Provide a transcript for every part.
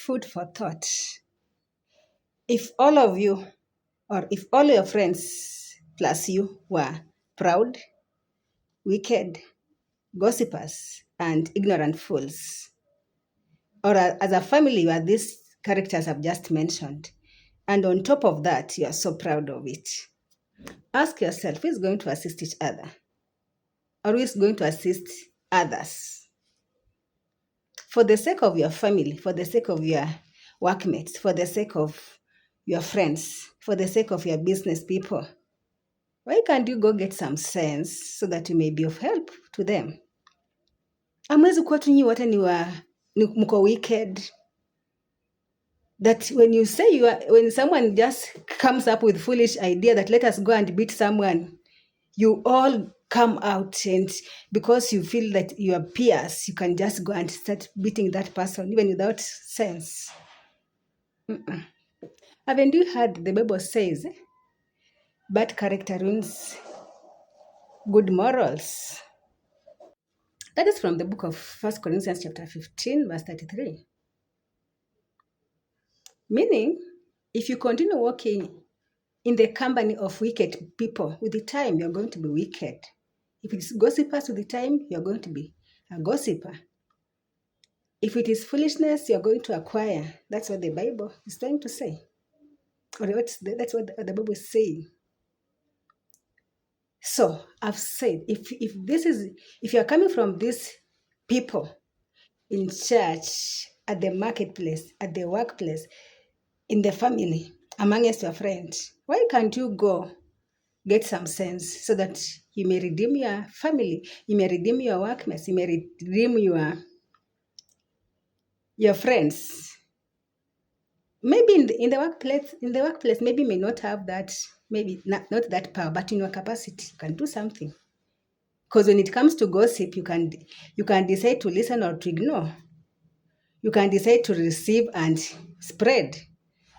food for thought. If all of you, or if all your friends plus you were proud, wicked, gossipers, and ignorant fools, or as a family, you are these characters I've just mentioned, and on top of that, you are so proud of it, ask yourself, who is going to assist each other? Or who is going to assist others? For the sake of your family, for the sake of your workmates, for the sake of your friends, for the sake of your business people, why can't you go get some sense so that you may be of help to them? Amwezi kuwa tu nyi wote ni mko wicked. That when you say when someone just comes up with foolish idea that let us go and beat someone, you all come out, and because you feel that you are peers, you can just go and start beating that person even without sense. Haven't you heard the Bible says, bad character ruins good morals? That is from the book of 1 Corinthians chapter 15, verse 33. Meaning, if you continue walking in the company of wicked people, with the time you're going to be wicked. If it's gossipers, with the time you're going to be a gossiper. If it is foolishness, you're going to acquire. That's what the Bible is trying to say. Or that's what the Bible is saying. So I've said, if you're coming from these people in church, at the marketplace, at the workplace, in the family, amongst your friends, why can't you go get some sense so that you may redeem your family, you may redeem your workmates, you may redeem your friends? Maybe in the workplace, maybe you may not have that, maybe not that power, but in your capacity, you can do something. Because when it comes to gossip, you can decide to listen or to ignore. You can decide to receive and spread,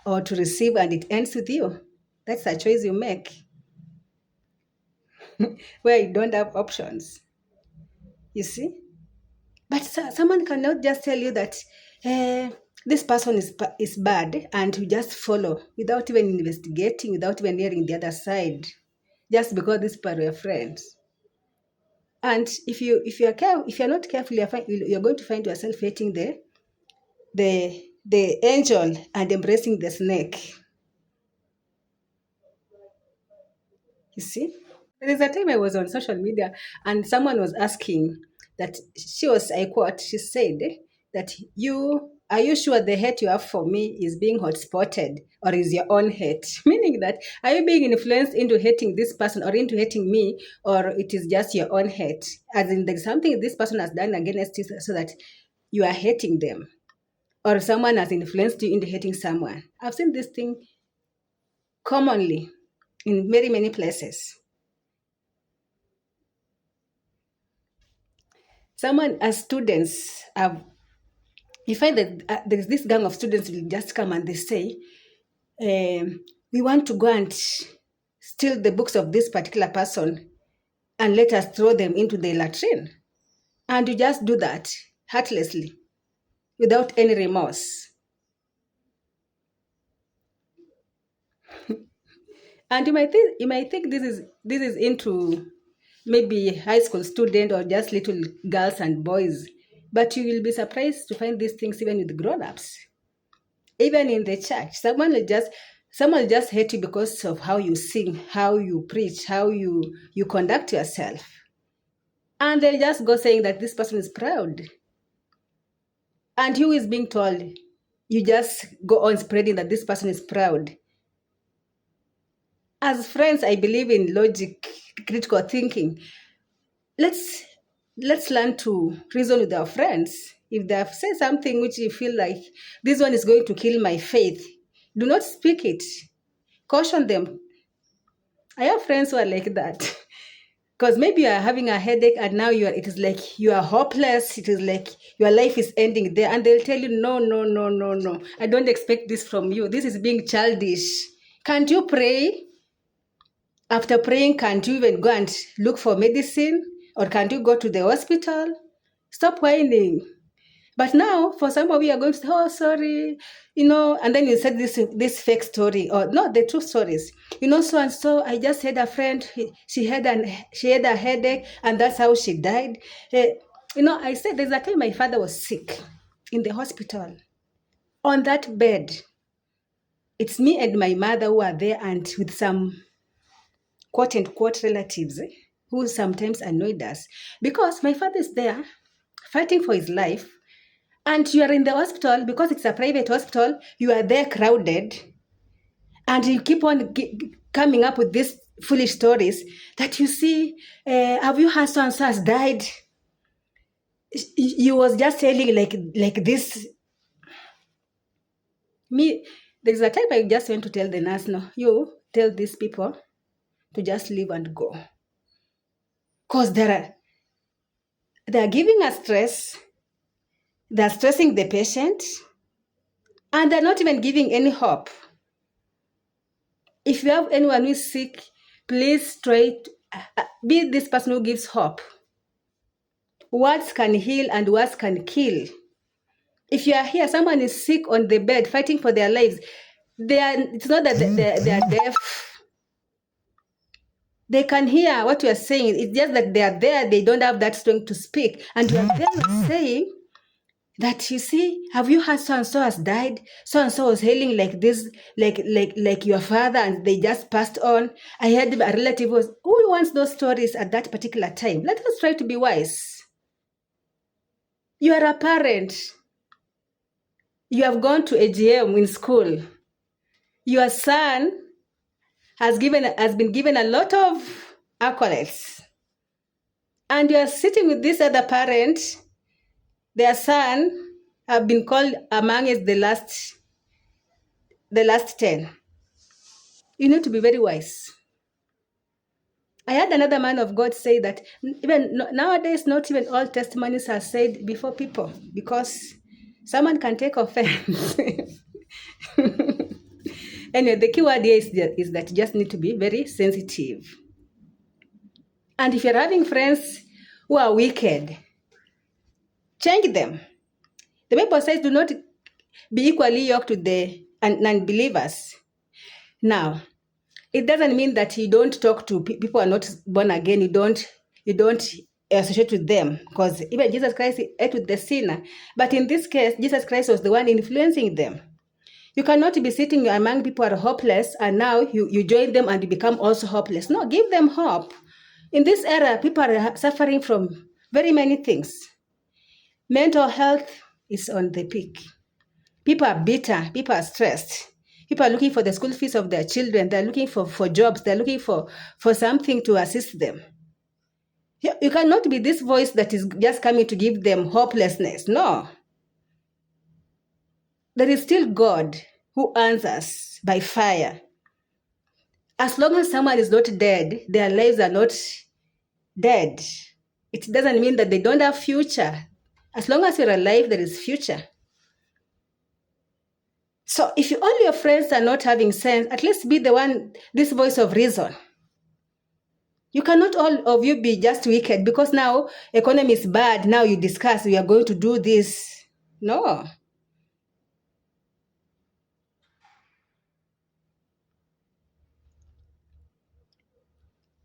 or to receive and it ends with you. That's a choice you make, where you don't have options. You see? But someone cannot just tell you that this person is bad, and you just follow without even investigating, without even hearing the other side, just because these people are your friends. And if you're not careful, you're going to find yourself hating the angel and embracing the snake. You see? There's a time I was on social media and someone was asking that I quote, she said that are you sure the hate you have for me is being hot-spotted or is your own hate? Meaning that, are you being influenced into hating this person or into hating me, or it is just your own hate? As in, there's something this person has done against you so that you are hating them, or someone has influenced you into hating someone. I've seen this thing commonly in very many places. Someone, as students, you find that there's this gang of students will just come and they say, we want to go and steal the books of this particular person and let us throw them into the latrine. And you just do that heartlessly, without any remorse. And you might think this is into maybe high school student or just little girls and boys, but you will be surprised to find these things even with grown-ups. Even in the church, someone will just hate you because of how you sing, how you preach, how you conduct yourself. And they'll just go saying that this person is proud. And who is being told? You just go on spreading that this person is proud. As friends, I believe in logic, critical thinking. Let's learn to reason with our friends. If they have said something which you feel like this one is going to kill my faith, do not speak it. Caution them. I have friends who are like that. Because maybe you are having a headache and now it is like you are hopeless. It is like your life is ending there. And they'll tell you, no. I don't expect this from you. This is being childish. Can't you pray? After praying, can't you even go and look for medicine? Or can't you go to the hospital? Stop whining. But now, for some of you are going to say, "Oh, sorry," and then you said this fake story, or not the true stories. So and so. I just had a friend. She had a headache, and that's how she died. I said there's a time my father was sick in the hospital. On that bed, it's me and my mother who are there, and with some quote unquote relatives who sometimes annoyed us because my father is there fighting for his life. And you are in the hospital because it's a private hospital. You are there crowded, and you keep on coming up with these foolish stories that you see. Have you heard so and so has died? You was just telling like this. Me, there's a time I just went to tell the nurse, "No, you tell these people to just leave and go, cause they're giving us stress. They're stressing the patient, and they're not even giving any hope. If you have anyone who is sick, please try to be this person who gives hope. Words can heal and words can kill. If you are here, someone is sick on the bed fighting for their lives. It's not that they are deaf. They can hear what you are saying. It's just that they are there. They don't have that strength to speak. And you are there saying that, you see, have you heard so and so has died? So and so was hailing like this, like your father, and they just passed on. I had a relative who wants those stories at that particular time. Let us try to be wise. You are a parent. You have gone to AGM in school. Your son has been given a lot of accolades, and you are sitting with this other parent. Their son have been called amongst the last 10. You need to be very wise. I had another man of God say that even nowadays, not even all testimonies are said before people, because someone can take offense. Anyway, the key word here is that you just need to be very sensitive. And if you're having friends who are wicked, change them. The Bible says, do not be equally yoked with the non-believers. Now, it doesn't mean that you don't talk to people who are not born again. You don't associate with them, because even Jesus Christ ate with the sinner. But in this case, Jesus Christ was the one influencing them. You cannot be sitting among people who are hopeless, and now you join them and you become also hopeless. No, give them hope. In this era, people are suffering from very many things. Mental health is on the peak. People are bitter. People are stressed. People are looking for the school fees of their children. They're looking for jobs. They're looking for something to assist them. You cannot be this voice that is just coming to give them hopelessness. No. There is still God who answers by fire. As long as someone is not dead, their lives are not dead. It doesn't mean that they don't have future. As long as you're alive, there is future. So if all your friends are not having sense, at least be this voice of reason. You cannot all of you be just wicked because now economy is bad. Now you discuss, we are going to do this. No.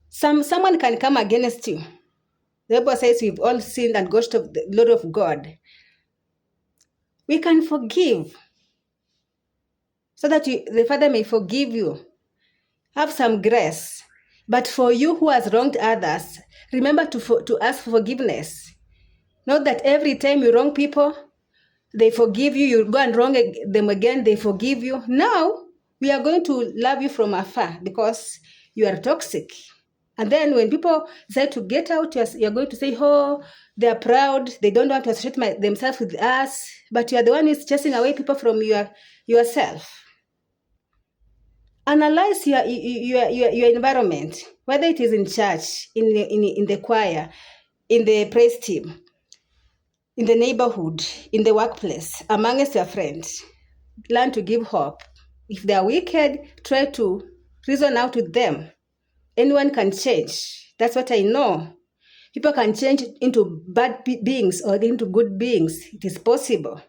Someone can come against you. The Bible says we've all sinned and ghost of the glory of God. We can forgive so that the Father may forgive you. Have some grace. But for you who has wronged others, remember to ask for forgiveness. Not that every time you wrong people, they forgive you, you go and wrong them again, they forgive you. Now, we are going to love you from afar because you are toxic. And then when people decide to get out, you're going to say, oh, they're proud, they don't want to associate themselves with us, but you are the one who is chasing away people from yourself. Analyze your environment, whether it is in church, in the choir, in the praise team, in the neighborhood, in the workplace, amongst your friends. Learn to give hope. If they are wicked, try to reason out with them. Anyone can change. That's what I know. People can change into bad beings or into good beings. It is possible.